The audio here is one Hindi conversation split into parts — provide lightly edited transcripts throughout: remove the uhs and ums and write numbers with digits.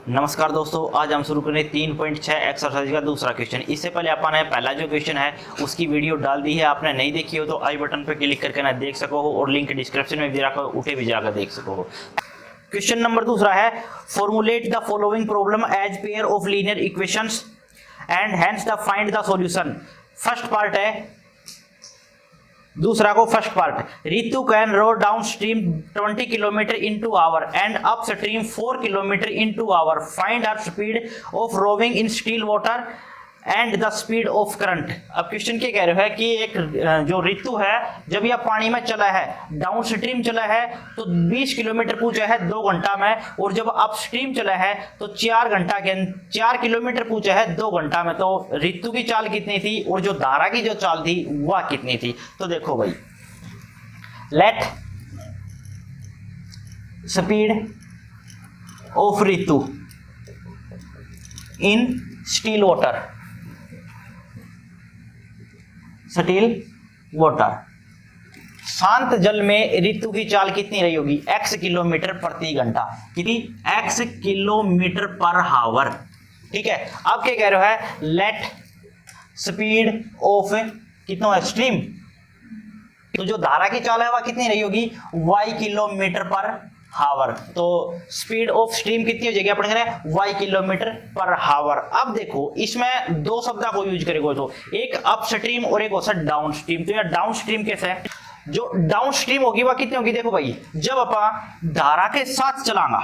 नमस्कार दोस्तों, आज हम शुरू करें 3.6 एक्सरसाइज का दूसरा क्वेश्चन। इससे पहले अपन ने पहला जो क्वेश्चन है उसकी वीडियो डाल दी है, आपने नहीं देखी हो तो आई बटन पर क्लिक करके ना देख सको हो और लिंक डिस्क्रिप्शन में भी रखा हो, उठे भी जाकर देख सको हो। क्वेश्चन नंबर दूसरा है, formulate the following problem as pair of linear equations and hence the find the solution. First part है, दूसरा को first part. Ritu can row down stream 20 kilometre in two hour and up stream 4 kilometre in two hour. Find our speed of rowing in still water and the speed of current. अब क्वेश्चन क्या कह रहे हैं कि एक जो ऋतु है जब यह पानी में चला है, डाउन स्ट्रीम चला है तो 20 किलोमीटर पूछा है 2 घंटा में, और जब अप स्ट्रीम चला है तो 4 किलोमीटर पूछा है 2 घंटा में। तो ऋतु की चाल कितनी थी और जो धारा की जो चाल थी वह कितनी थी। तो देखो भाई, let speed of Ritu in still water, still water, शांत जल में ऋतु की चाल कितनी रही होगी? x किलोमीटर प्रति घंटा। कितनी? x किलोमीटर पर हावर। ठीक है, अब क्या कह रहे हैं? लेट स्पीड ऑफ कितना है? स्ट्रीम। तो जो धारा की चाल है वह कितनी रही होगी? y किलोमीटर पर हावर। तो स्पीड ऑफ स्ट्रीम कितनी हो जाएगी? अपन कह रहे हैं y किलोमीटर पर हावर। अब देखो इसमें दो शब्द को यूज करेंगे, तो एक अप स्ट्रीम और एक होता है डाउन स्ट्रीम। तो यार डाउन स्ट्रीम कैसे है? जो डाउन स्ट्रीम होगी वह कितनी होगी? देखो भाई, जब अपन धारा के साथ चलांगा,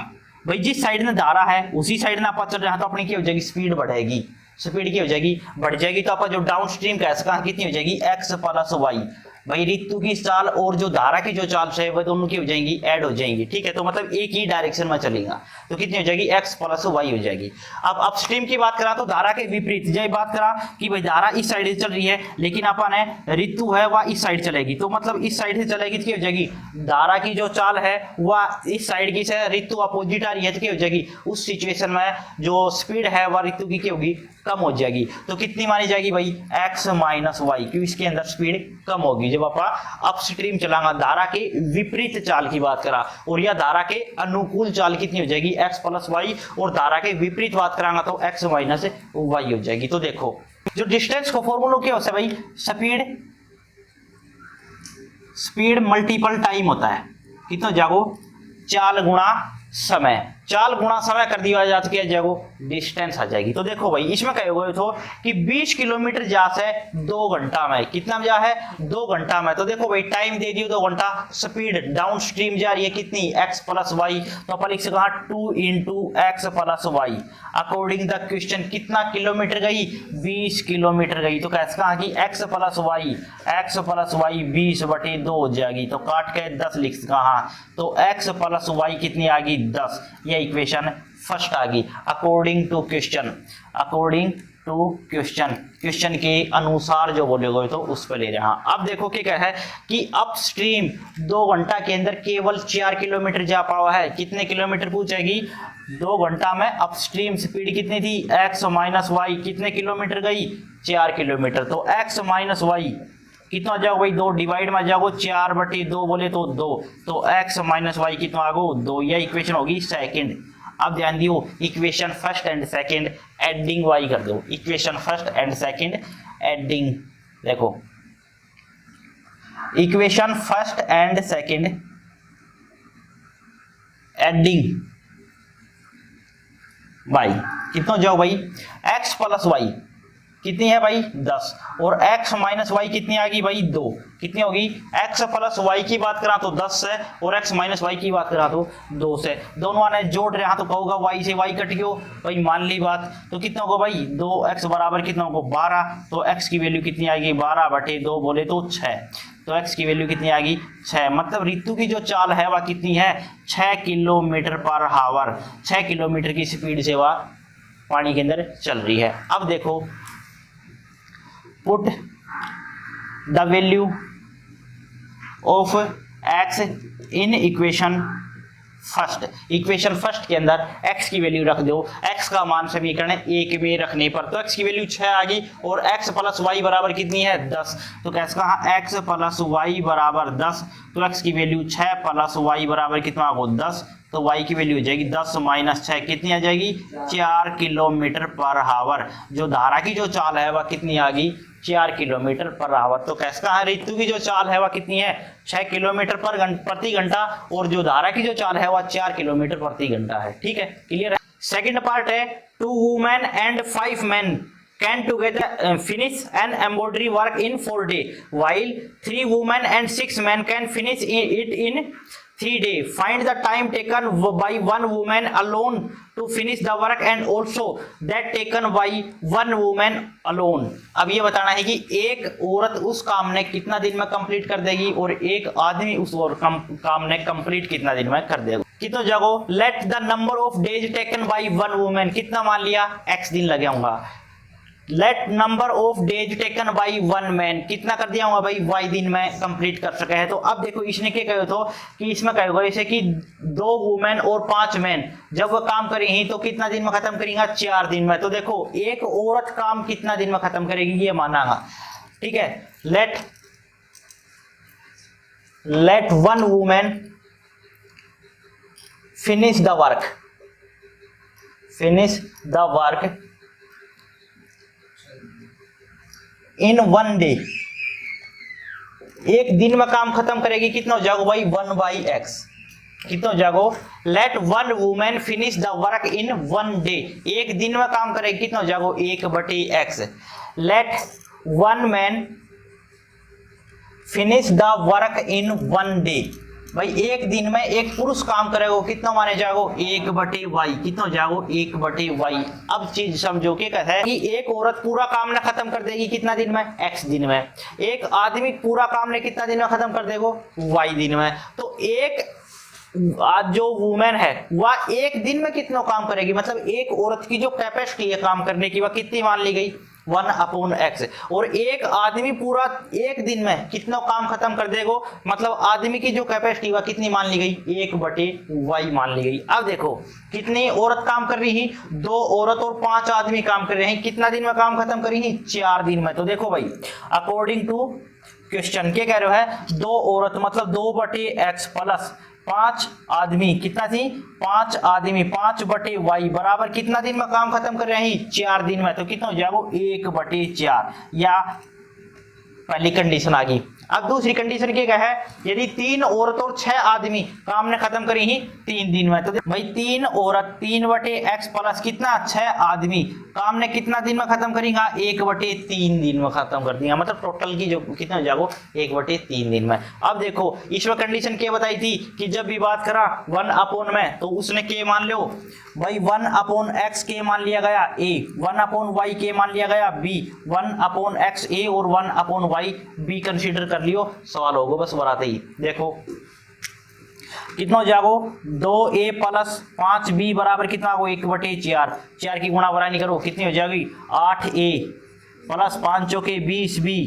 भाई जिस साइड में धारा है उसी साइड में अपन चल रहे हैं तो अपनी क्या हो जाएगी? स्पीड बढ़ेगी। स्पीड की हो जाएगी? बढ़ जाएगी। तो अपन जो डाउन स्ट्रीम का कितनी हो जाएगी? x plus y. भाई ऋतु की चाल और जो धारा की जो चाल है वह दोनों की हो जाएंगी, ऐड हो जाएंगी। ठीक है, तो मतलब एक ही डायरेक्शन में चलेगा तो कितनी हो जाएगी? x प्लस वाई हो जाएगी। अब अपस्ट्रीम की बात करा तो धारा के विपरीत, जब बात करा कि भाई धारा इस साइड से चल रही है लेकिन अपन है ऋतु है वह इस साइड चलेगी, तो मतलब इस साइड से चलेगी तो क्या हो जाएगी? धारा की जो चाल है वह इस साइड की से, ऋतु अपोजिट आ रही है तो क्या हो जाएगी? उस सिचुएशन में जो स्पीड है वह ऋतु की क्या होगी? कम हो जाएगी। तो कितनी मानी जाएगी भाई? x माइनस वाई, क्योंकि इसके अंदर स्पीड कम होगी जब आप अपस्ट्रीम चलाएंगा। धारा के विपरीत चाल की बात करा और यह धारा के अनुकूल चाल कितनी हो जाएगी? x प्लस वाई, और धारा के विपरीत बात करांगा तो x माइनस वाई हो जाएगी। तो देखो जो डिस्टेंस को फॉर्मूला क्या होता है भाई? स्पीड मल्टीपल टाइम होता है। कितना जागो? चाल गुणा समय। चाल गुणा समय कर दिया जाता क्या जाएगा? डिस्टेंस आ जाएगी। तो देखो भाई इसमें क्या होगा तो कि 20 किलोमीटर जा से 2 घंटा में, कितना जा है? 2 घंटा में। तो देखो भाई टाइम दे दियो 2 घंटा, स्पीड डाउन स्ट्रीम जा रही है कितनी? x plus y. तो अपन लिख सकते 2 into x plus y. According the question कितना किलोमीटर गई? 20 किलोमीटर गई। तो कैसे कहा कि x प्लस वाई 20/2 हो जाएगी। तो काट के 10 लिख सकते। तो x प्लस वाई कितनी आ गई? 10। यह इक्वेशन फर्स्ट आ गई अकॉर्डिंग टू क्वेश्चन। क्वेश्चन के अनुसार जो बोले गए तो उस पर ले रहे हैं। अब देखो क्या है कि अपस्ट्रीम 2 घंटा के अंदर केवल 4 किलोमीटर जा पावा है। कितने किलोमीटर पूछेगी? 2 घंटा में अपस्ट्रीम स्पीड कितनी थी? x minus y. कितने किलोमीटर गई? 4 किलोमीटर। तो x माइनस वाई कितना जाओ भाई? 2 डिवाइड में जाओ 4/2 बोले तो 2। तो x माइनस वाई कितना आगो? 2। यह इक्वेशन होगी सेकंड। अब ध्यान दियो, equation first and second adding y कर दो। Equation first and second adding, देखो equation first and second adding y कितना जाओ भाई? x प्लस वाई कितनी है भाई? 10, और x माइनस वाई कितनी आ गई भाई? 2। कितनी होगी? x प्लस वाई की बात करा तो 10 से और x माइनस वाई की बात करा तो 2 से। दोनों आने जोड़ रहे हैं तो कहोगा y से y कट गयो भाई, मान ली बात। तो कितना होगा भाई? 2x बराबर कितना होगा? 12। तो x की वैल्यू कितनी आएगी? 12/2 बोले तो 6। तो x की वैल्यू कितनी आ गई? 6। मतलब ऋतु की जो चाल है वह कितनी है? 6 किलोमीटर पर हावर। 6 किलोमीटर की स्पीड से वह पानी के अंदर चल रही है। अब देखो, put the value of x in equation first. Equation first के अंदर x की वैल्यू रख दो। x का मान समीकरण 1 में रखने पर तो x की वैल्यू 6 आ गई और x प्लस वाई बराबर कितनी है 10। तो कैसे कहा x प्लस वाई बराबर 10, तो x की वैल्यू 6 प्लस वाई बराबर कितना होगा 10। तो y की वैल्यू हो जाएगी 10 माइनस 6 कितनी आ जाएगी 4 किलोमीटर पर आवर। जो धारा की जो चाल है वह कितनी आ गई 4 किलोमीटर पर आवर। तो कैसे कहा ऋतु की जो चाल है वह कितनी है 6 किलोमीटर प्रति घंटा और जो धारा की जो चाल है वह 4 किलोमीटर प्रति घंटा है। ठीक है, क्लियर है। सेकंड पार्ट है 2 women and 5 men can together finish an embroidery work in 4 days, while 3 women and 6 men can finish it in 3 days. Find the time taken by 1 woman alone to finish the work and also that taken by 1 woman alone. अब ये बताना है कि एक औरत उस काम ने कितना दिन में कंप्लीट कर देगी और एक आदमी उस काम ने कंप्लीट कितना दिन में कर देगा। कितना जागो let the number of days taken by 1 women, कितना मान लिया x दिन लगे होगा। Let number of days taken by 1 man, कितना कर दिया होगा भाई y दिन में कंप्लीट कर सके है। तो अब देखो इसने क्या कहा तो कि इसमें कहा होगा जैसे कि 2 वुमेन और 5 मैन जब वो काम करेंगी तो कितना दिन में खत्म करेंगे 4 दिन में। तो देखो एक औरत काम कितना दिन में खत्म करेगी ये मानागा। ठीक है, let 1 women finish the work in 1 day, एक दिन में काम खत्म करेगी। कितना हो जाएगा भाई 1/x, कितना हो जाएगा let 1 women finish the work in 1 day, एक दिन में काम करेगी। कितना हो जाएगा 1/x। Let 1 man finish the work in 1 day, भाई एक दिन में एक पुरुष काम करेगा कितना माने जाएगा 1/y, कितना हो जाएगा 1/y। अब चीज समझो कि कहता है कि एक औरत पूरा काम ने खत्म कर देगी कितना दिन में x दिन में, एक आदमी पूरा काम ने कितना दिन में खत्म कर देगा y दिन में। तो एक जो वुमेन है वह एक दिन में कितना काम करेगी, मतलब एक औरत की जो कैपेसिटी है काम करने की वह कितनी मान ली गई 1/x, और एक आदमी पूरा एक दिन में कितना काम खत्म कर देगा, मतलब आदमी की जो कैपेसिटी वह कितनी मान ली गई 1/y मान ली गई। अब देखो कितनी औरत काम कर रही है 2 औरत और 5 आदमी काम कर रहे हैं, कितना दिन में काम खत्म करेंगी 4 दिन में। तो देखो भाई अकॉर्डिंग टू क्वेश्चन क्या कह रहे हो 2 औरत मतलब 2/x प्लस 5 आदमी, कितना थी 5 आदमी 5/y बराबर कितना दिन में काम खत्म कर रहे हैं 4 दिन में। तो कितना हो जाएगा 1/4, या पहली कंडीशन आ गई। अब दूसरी कंडीशन क्या है यदि 3 औरत और 6 आदमी काम ने खत्म करी ही 3 दिन में। तो भाई 3 औरत 3/x प्लस कितना 6 आदमी काम ने कितना दिन में खत्म करेगा 1/3 दिन में खत्म कर दिया, मतलब टोटल की जो कितना हो जाएगा 1/3 दिन में। अब देखो इसमें कंडीशन क्या बताई थी कि जब भी बात करा 1 में तो उसने के मान लो भाई 1/x के मान लिया गया a, 1/y के मान लिया गया b, 1/x a और 1/y b कंसीडर कर लियो, सवाल होगा बस बनाते ही। देखो कितना हो जाएगा 2a प्लस 5b बराबर कितना होगा 1/4, 4 की गुणा बरानी करो कितनी हो जाएगी 8a प्लस 5 चौके 20b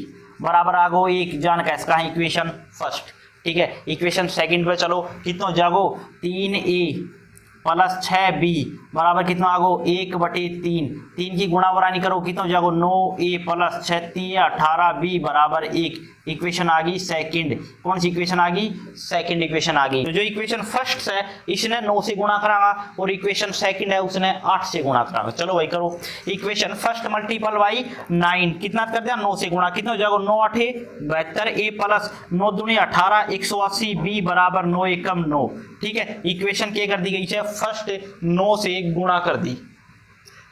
बराबर आ गो 1, जान कैसे का इक्वेशन फर्स्ट। ठीक है, इक्वेशन सेकंड पे चलो कितना हो जाएगा 3a प्लस 6b बराबर कितना आ गो 1/3, 3 की गुणा बरानी करो कितना हो जाएगा 9a प्लस 36 18b बराबर 1, इक्वेशन आ गई सेकंड। कौन सी इक्वेशन आ गई सेकंड इक्वेशन आ गई। तो जो इक्वेशन फर्स्ट है इसने 9 से गुणा करागा और इक्वेशन सेकंड है उसने 8 से गुणा करागा। चलो भाई करो इक्वेशन फर्स्ट मल्टीपल बाई 9, कितना कर दिया 9 से गुणा, कितना हो जाएगा 9 8 72 a प्लस 9 दूनी 18 180 b बराबर 9 एकम 9। ठीक है, इक्वेशन क्या कर दी गई है फर्स्ट 9 से गुणा कर दी,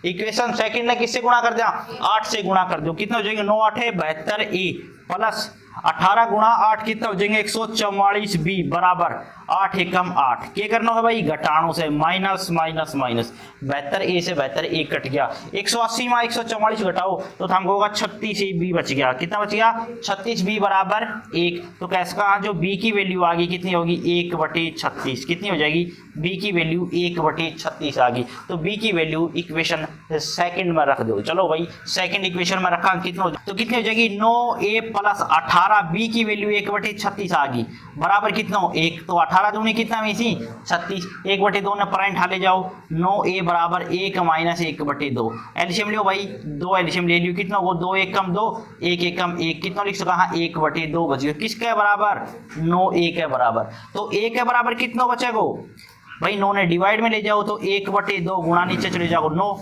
इक्वेशन सेकंड ने किससे गुणा कर दिया 8 से गुणा कर दो, कितना हो जाएंगे 9 8 72 a प्लस 18 गुणा 8 कितना हो जाएंगे 144 b बराबर 8 एकम 8। क्या करना है भाई घटानों से माइनस माइनस माइनस, 72 a से 72 a कट गया, 180 में 144 घटाओ तो हमको होगा 36 b बच गया, कितना बच गया 36 b बराबर 1। तो कैसे कहा जो b की वैल्यू आ गई कितनी होगी 1/36, कितनी हो जाएगी b की वैल्यू 1/36 आ गई। तो b की वैल्यू इक्वेशन सेकंड में रख दो। चलो भाई सेकंड इक्वेशन में रखा कितना तो कितनी हो जाएगी 9a प्लस 18 b की वैल्यू 1/36 आ गई बराबर कितना हो 1, तो 18 दूनी कितना में इसी 36, 1/2 ने पॉइंट हाले जाओ 9a बराबर 1 माइनस 1/2, एलसीएम लियो भाई 2 एलसीएम ले लियो कितना होगा 2 एकम 2 1 एकम 1, कितना लिख सका 1/2 बच गया, किसके बराबर 9a के बराबर। तो a के बराबर कितना बचेगा भाई 9 ने डिवाइड में ले जाओ तो 1/2 गुणा नीचे चले जाओ 9,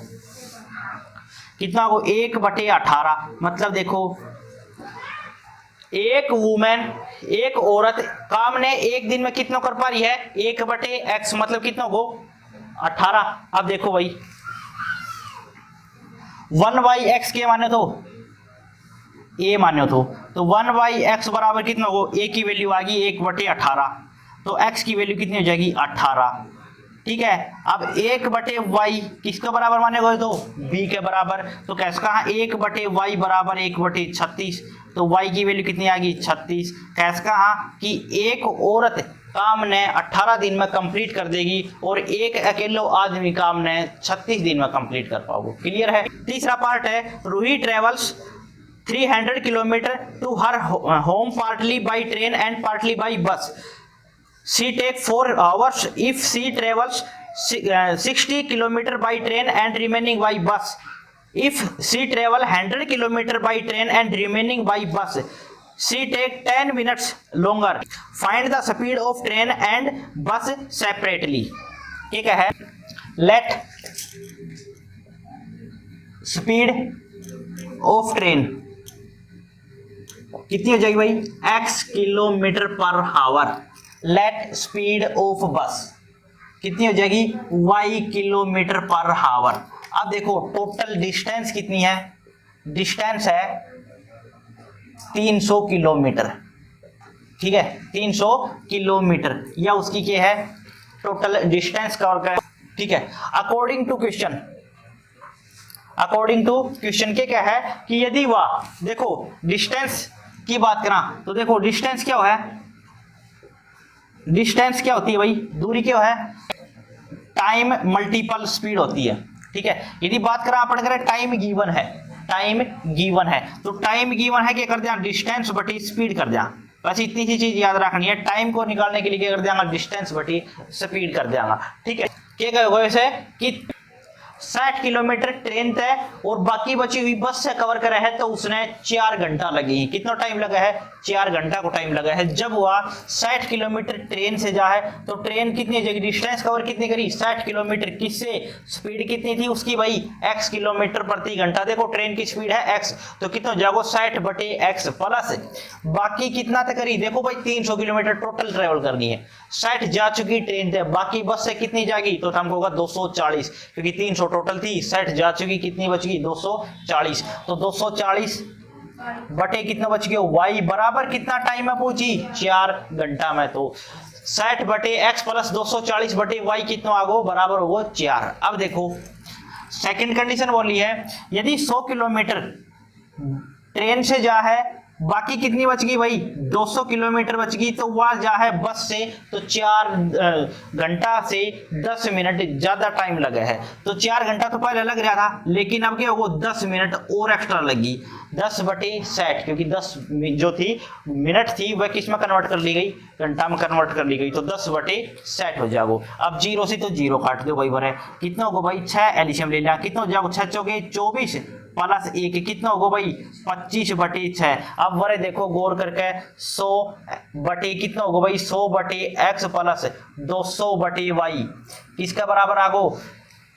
कितना हो 1/18। मतलब देखो एक वुमेन, एक औरत काम ने एक दिन में कितना कर पा रही है 1/x, मतलब कितना हो 18। अब देखो भाई 1/x के माने तो a माने तो 1/x बराबर कितना हो, a की वैल्यू आ गई 1/18, तो x की वैल्यू कितनी हो जाएगी 18। ठीक है, अब 1/y किसके बराबर माने गए तो b के बराबर, तो कैसे कहा 1/y बराबर 1/36, तो y की वैल्यू कितनी आ गई 36। कैसे कहा कि एक औरत काम ने 18 दिन में कंप्लीट कर देगी और एक अकेलो आदमी काम ने 36 दिन में कंप्लीट कर पाओगे। क्लियर है। तीसरा पार्ट है Ruhi travels 300 kilometre to her home partly by train and partly by bus. She take 4 hours if she travels 60 kilometer by train and remaining by bus. If she travel 100 kilometer by train and remaining by bus, she take 10 minutes longer. Find the speed of train and bus separately. ठीक है, let speed of train कितनी हो जाएगी भाई x kilometre per hour. Let speed of बस कितनी हो जाएगी y किलोमीटर पर आवर। अब देखो टोटल डिस्टेंस कितनी है, डिस्टेंस है 300 किलोमीटर। ठीक है, 300 किलोमीटर या उसकी क्या है टोटल डिस्टेंस कवर कर। ठीक है, according to question, according to question के क्या है कि यदि वह देखो डिस्टेंस की बात करा तो देखो डिस्टेंस क्या है, डिस्टेंस क्या होती है भाई, दूरी क्या है, टाइम मल्टीपल स्पीड होती है। ठीक है, यदि बात करें अपन करें टाइम गिवन है, टाइम गिवन है तो टाइम गिवन है क्या कर दिया डिस्टेंस बटी स्पीड कर दिया। बस इतनी सी चीज याद रखनी है, टाइम को निकालने के लिए क्या कर दिया डिस्टेंस बटी स्पीड कर दिया। ठीक है, क्या कहोगे वैसे कि 60 किलोमीटर ट्रेन तय और बाकी बची हुई बस से कवर करा है तो उसने 4 घंटा लगी। कितना टाइम लगा है 4 घंटा को टाइम लगा है। जब वह 60 किलोमीटर ट्रेन से जा है तो ट्रेन कितनी जगह डिस्टेंस कवर कितनी करी 60 किलोमीटर, किससे स्पीड कितनी थी उसकी भाई x किलोमीटर प्रति घंटा। देखो ट्रेन की स्पीड है x तो कितना जागो 60/x प्लस बाकी कितना तक करी, देखो भाई 300 किलोमीटर टोटल ट्रेवल करनी है। 60 जा चुकी ट्रेन से, बाकी बस से कितनी जाएगी तो हमको होगा 240 क्योंकि 300 टोटल थी, 60 जा चुकी कितनी बच गई 240, तो 240 बटे कितना बच गया y बराबर कितना टाइम में पहुंची 4 घंटा में। तो 60/x प्लस 240/y कितना आगो बराबर होगा 4। अब देखो सेकंड कंडीशन बोली है यदि 100 किलोमीटर ट्रेन से जा है बाकी कितनी बच गई भाई 200 किलोमीटर बच गई तो वह जा है बस से तो 4 घंटा से 10 मिनट ज्यादा टाइम लगा है। तो 4 घंटा तो पहले लग रहा था लेकिन अब क्या होगा 10 मिनट और एक्स्ट्रा लगी 10/60 क्योंकि 10 जो थी मिनट थी वह किस में कन्वर्ट कर ली गई घंटा में कन्वर्ट कर ली गई तो 10/60 हो जाओ। अब 0 से तो 0 काट दो भाई बरे कितना होगा भाई 6 एल्शियम ले लिया कितना हो जाओ 6 चौके 24 प्लस 1 कितना होगा भाई 25/6। अब वरे देखो गौर करके 100 बटे कितना होगा भाई 100/x प्लस 200/y किसका बराबर आगो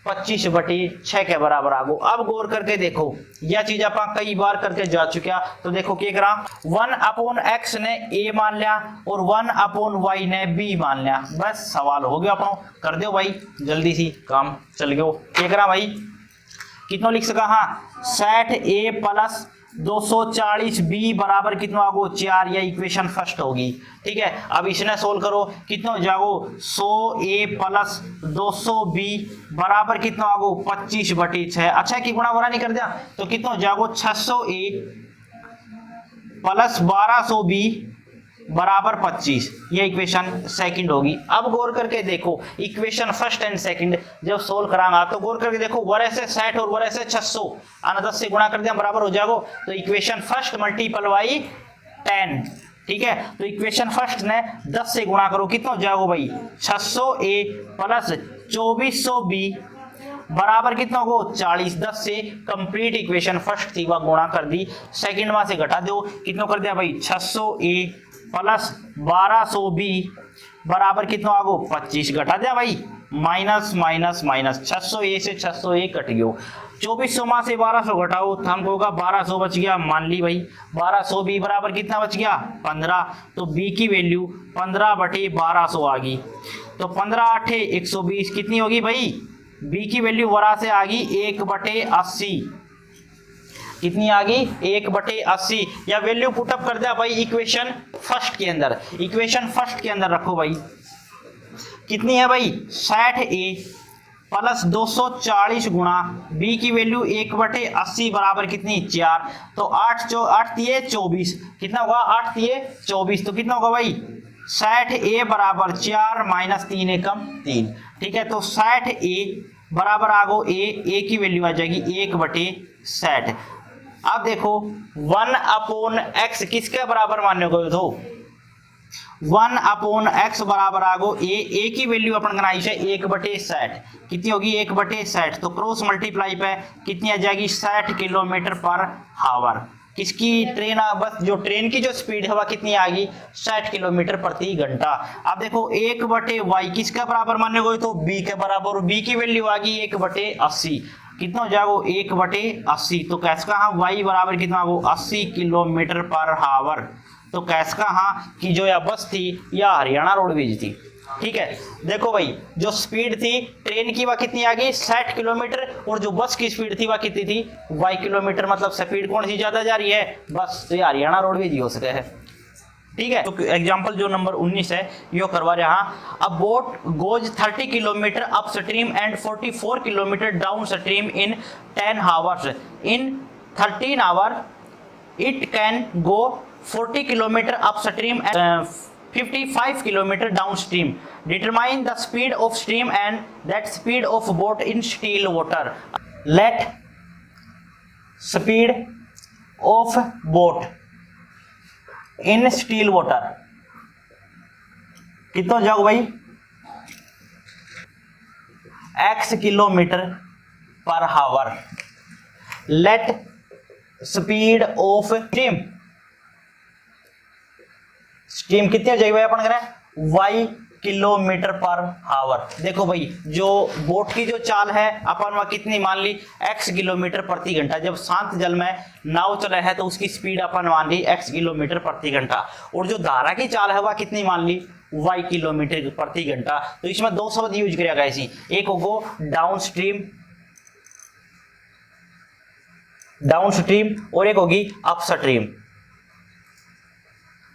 25/6 के बराबर आगो। अब गौर करके देखो यह चीज आप कई बार करके जा चुका तो देखो क्या करा 1/x ने a मान लिया और 1/y ने b मान लिया, बस सवाल हो गया अपनो कर दो भाई जल्दी सी काम चल गयो। क्या करा भाई कितना लिख सका हाँ 60a प्लस 240b बराबर कितना आगो 4, या इक्वेशन फर्स्ट होगी। ठीक है, अब इसने सोल्व करो कितना हो जाओ 100a प्लस 200b बराबर कितना आगो 25/6। अच्छा कि गुणा वरा नहीं कर दिया तो कितना हो जाओ 600a प्लस 1200b बराबर 25, ये इक्वेशन सेकंड होगी। अब गौर करके देखो इक्वेशन फर्स्ट एंड सेकंड जब सोल्व करांगा तो गौर करके देखो वरे से 60 और वरे से 600 आना 10 से गुणा कर दिया बराबर हो जाएगा तो इक्वेशन फर्स्ट मल्टीपल बाई 10। ठीक है, तो इक्वेशन फर्स्ट ने 10 से गुणा करो कितना हो जाएगा भाई 600a प्लस 2400b बराबर कितना होगा 40। 10 से कंप्लीट इक्वेशन फर्स्ट थी वह गुणा कर दी, सेकंड वहां से घटा दो कितना कर दिया भाई 600a प्लस 1200b बराबर कितना आगो 25 घटा दिया भाई, माइनस माइनस माइनस 600 से 600 कट गयो। 2400 में से 1200 घटाओ तो हमको होगा 1200 बच गया, मान ली भाई 1200 बी बराबर कितना बच गया 15, तो बी की वैल्यू 15/1200 आ गई। तो 15×8 120 कितनी होगी भाई, बी की वैल्यू वरा से आ गई 1/80, कितनी आ गई 1/80, या वैल्यू पुटअप कर दिया भाई इक्वेशन फर्स्ट के अंदर, इक्वेशन फर्स्ट के अंदर रखो भाई, कितनी है भाई 60A प्लस 240 गुणा बी की वैल्यू 1/80 बराबर कितनी 4, तो 8 तिये 24, कितना होगा 8 तिये 24, तो कितना होगा भाई 60A बराबर 4 माइनस 3 एकम 3, ठीक है। तो 60A बराबर आगो ए की वैल्यू आ जाएगी 1/60। अब देखो 1/x किसके बराबर मान्य को, तो 1/x बराबर आगो ए की वैल्यू अपन बनाई है 1/60, कितनी होगी 1/60, तो क्रॉस मल्टीप्लाई पे कितनी आ जाएगी 60 किलोमीटर पर हावर। किसकी ट्रेन, बस जो ट्रेन की जो स्पीड है वह कितनी आ गई 60 किलोमीटर प्रति घंटा। अब देखो 1/y किसका बराबर मान्य को, तो b के बराबर, b की वैल्यू आ गई 1/80, कितना हो जाएगा 1/80, तो कैसे कहा y बराबर कितना हो 80 किलोमीटर पर हावर। तो कैसे कहा कि जो यह बस थी या हरियाणा रोडवेज थी, ठीक है। देखो भाई जो स्पीड थी ट्रेन की वह कितनी आ गई 60 किलोमीटर, और जो बस की स्पीड थी वह कितनी थी y किलोमीटर, मतलब स्पीड कौन सी ज्यादा जा रही है बस, तो ये हरियाणा रोडवेज ही हो सके है, ठीक है। तो एग्जांपल जो नंबर 19 है यो करवा रहे हैं। अ boat goes 30 kilometre up stream and 44 kilometre down stream in 10 hours, in 13 hour it can go 40 kilometre up stream and 55 kilometer downstream. Determine the speed of stream and that speed of boat in still water. Let speed of boat in still water कितना जाओ भाई x किलोमीटर पर हावर। Let speed of stream, stream कितनी हो जाएगी भाई अपन करें y किलोमीटर पर हावर। देखो भाई जो बोट की जो चाल है अपन वह कितनी मान ली x किलोमीटर प्रति घंटा, जब शांत जल में नाव चला है तो उसकी स्पीड अपन मान ली x किलोमीटर प्रति घंटा, और जो धारा की चाल है वह कितनी मान ली y किलोमीटर प्रति घंटा। तो इसमें दो शब्द यूज करेगा ऐसी, एक होगो डाउन स्ट्रीम और एक होगी अप स्ट्रीम।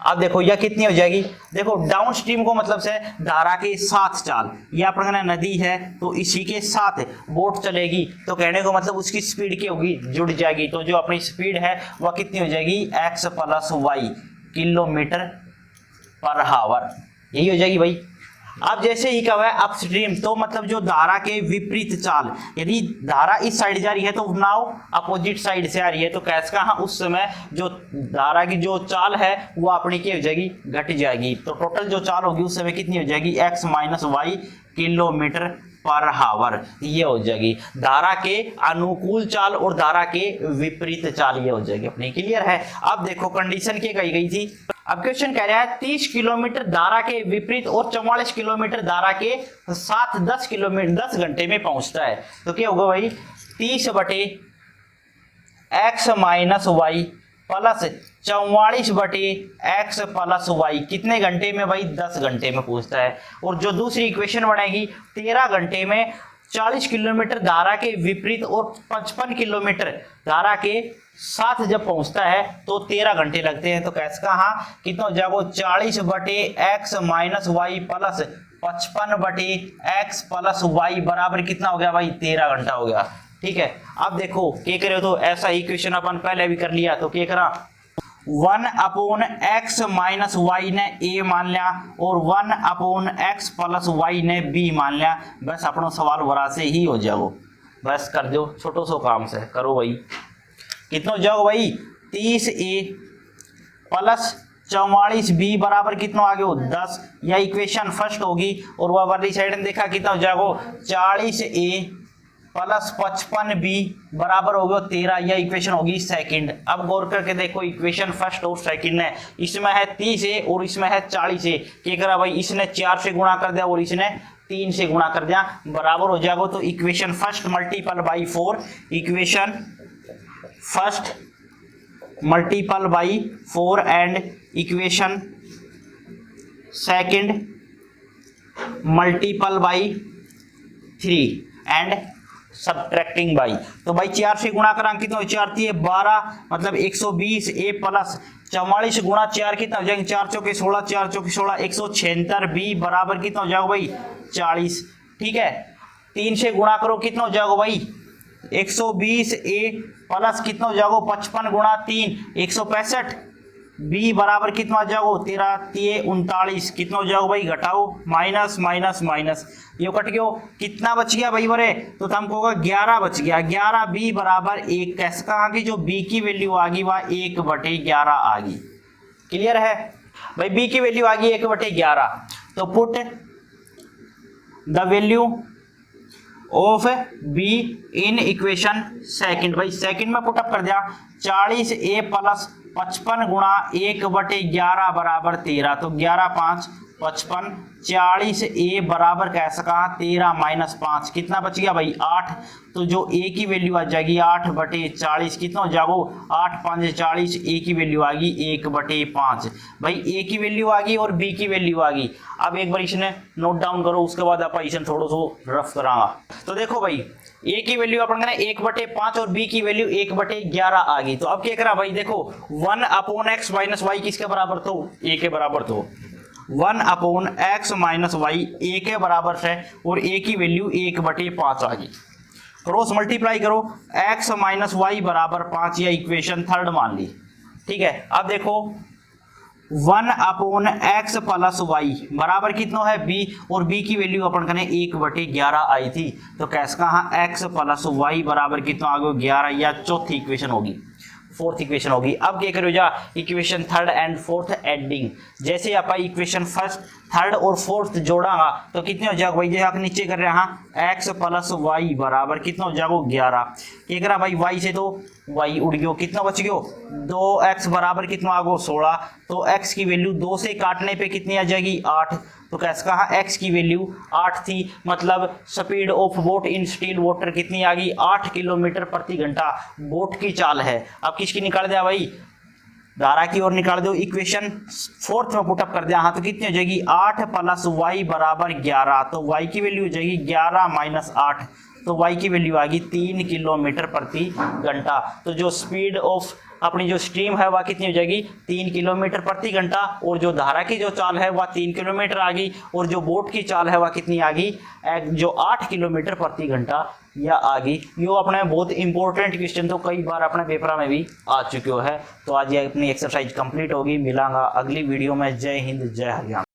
अब देखो यह कितनी हो जाएगी, देखो डाउन स्ट्रीम को मतलब से धारा के साथ चाल, यह अपना नदी है तो इसी के साथ बोट चलेगी, तो कहने को मतलब उसकी स्पीड क्या होगी जुड़ जाएगी, तो जो अपनी स्पीड है वह कितनी हो जाएगी x + y किलोमीटर पर हावर, यही हो जाएगी भाई। अब जैसे ही कहा है अपस्ट्रीम, तो मतलब जो धारा के विपरीत चाल, यदि धारा इस साइड जा रही है तो नाव अपोजिट साइड से आ रही है, तो कैसे कहा उस समय जो धारा की जो चाल है वो अपनी क्या हो जाएगी घट जाएगी, तो टोटल जो चाल होगी उस समय कितनी हो जाएगी x - y किलोमीटर पर हावर, ये हो जाएगी धारा के अनुकूल चाल और धारा के विपरीत चाल, ये हो जाएगी अपनी। क्लियर है। अब देखो कंडीशन क्या कही गई थी, अब क्वेश्चन कह रहा है 30 किलोमीटर धारा के विपरीत और 44 किलोमीटर धारा के साथ 10 किलोमीटर 10 घंटे में पहुंचता है, तो क्या होगा भाई 30/x - y plus 44/x + y कितने घंटे में भाई 10 घंटे में पहुंचता है। और जो दूसरी इक्वेशन बनेगी 13 घंटे में 40 किलोमीटर धारा के विपरीत और 55 किलोमीटर धारा के साथ जब पहुंचता है तो 13 घंटे लगते हैं, तो कैसे कहा कितना हो जाएगा 40/x - y plus 55/x + y बराबर कितना हो गया भाई 13 घंटा हो गया, ठीक है। अब देखो क्या करे, तो ऐसा ही क्वेश्चन अपन पहले भी कर लिया, तो क्या करा 1/x - y ने a मान लिया और 1/x + y ने b मान लिया, बस अपना सवाल वरा से ही हो जाओ, बस कर दो छोटो सो काम से करो भाई। कितना हो जाओ भाई 30a प्लस 44b बराबर कितना आ गया 10, यह इक्वेशन फर्स्ट होगी, और वह वाली साइड में देखा कितना हो जाएगा 40a प्लस 55b बराबर हो गया 13, यह इक्वेशन होगी सेकंड। अब गौर करके देखो इक्वेशन फर्स्ट और सेकंड है, इसमें है 30 है और इसमें है 40 है। क्या करा भाई, इसने 4 से गुणा कर दिया और इसने 3 से गुणा कर दिया, बराबर हो जाएगा। तो equation first multiple by 4, equation first multiple by 4 and equation second multiple by 3 and subtracting by. तो भाई 4 से गुणा करा कितना हो, 4 थी 12 मतलब 120 ए प्लस 44 गुणा 4 कितना हो जाएंगे, 4 चौके 16, 4 चौके 16, 176 बी बराबर कितना हो जाएगा भाई 40। ठीक है, 3 से गुणा करो कितना हो जाएगा भाई 120 ए प्लस कितना हो जाएगा 55 गुणा 3 165 बी बराबर कितना हो जाएगा 13 39 कितना हो जाएगा भाई, घटाओ माइनस माइनस माइनस, ये कट गया, कितना बच गया भाई बरे, तो हमको होगा 11 बच गया। 11 बी बराबर 1, कैसे कहा कि जो बी की वैल्यू आ गई वह 1/11 आ गई। क्लियर है भाई, बी की वैल्यू आ गई 1/11। तो put the value of be in equation second, भाई सेकंड में पुटअप कर दिया 40 ए प्लस 55 गुणा 1/11 बराबर 13, तो 11 5 55, 40 ए बराबर कैसे कहा 13 माइनस 5 कितना बच गया भाई 8, तो जो ए की वैल्यू आ जाएगी 8/40 कितना हो जाएगा 8 5 40, ए की वैल्यू आ गई 1/5। भाई ए की वैल्यू आ गई और बी की वैल्यू आ गई। अब एक बार इसने नोट डाउन करो, उसके बाद आप इसे थोड़ा सा रफ करांगा। तो देखो भाई ए की वैल्यू अपन करें 1/5 और बी की वैल्यू 1/11 आ गई। तो अब क्या करा भाई, देखो 1/x माइनस वाई किसके बराबर, तो ए के बराबर, तो 1/x माइनस वाई ए के बराबर है और ए की वैल्यू 1/5 आ गई। क्रॉस मल्टीप्लाई करो, x माइनस वाई बराबर 5, या इक्वेशन थर्ड मान ली। ठीक है, अब देखो 1/x प्लस वाई बराबर कितना है b, और b की वैल्यू अपन करें 1/11 आई थी, तो कैसे कहा x प्लस वाई बराबर कितना आ गया 11, या चौथी इक्वेशन होगी, फोर्थ इक्वेशन होगी। अब क्या करो जा equation third and fourth adding, जैसे आप इक्वेशन फर्स्ट थर्ड और फोर्थ जोड़ागा तो कितने हो जाएगा भाई, जैसे नीचे कर रहे हैं x प्लस वाई बराबर कितना हो जाएगा 11, क्या करा भाई y से तो y उड़ गयो, कितना बच गयो 2x बराबर कितना आ गयो 16, तो x की वैल्यू 2 से काटने पे कितनी आ जाएगी 8, तो कैसे कहा x की वैल्यू 8 थी, मतलब speed of boat in still water कितनी आ गई 8 किलोमीटर प्रति घंटा बोट की चाल है। अब किसकी निकाल दिया भाई, धारा की ओर निकाल दो, इक्वेशन फोर्थ में पुटअप कर दिया, हाँ तो कितनी हो जाएगी 8 प्लस वाई बराबर 11, तो y की वैल्यू हो जाएगी 11 माइनस 8, तो y की वैल्यू आ गई 3 किलोमीटर प्रति घंटा। तो जो स्पीड ऑफ अपनी जो स्ट्रीम है वह कितनी हो जाएगी 3 किलोमीटर प्रति घंटा, और जो धारा की जो चाल है वह 3 किलोमीटर आ गई, और जो बोट की चाल है वह कितनी आ गई जो 8 किलोमीटर प्रति घंटा या आ गई। यो अपने बहुत इंपॉर्टेंट क्वेश्चन तो कई बार अपने पेपर में भी आ चुके हो है। तो आज ये अपनी एक्सरसाइज कंप्लीट होगी, मिलांगा अगली वीडियो में। जय हिंद जय हरियाणा।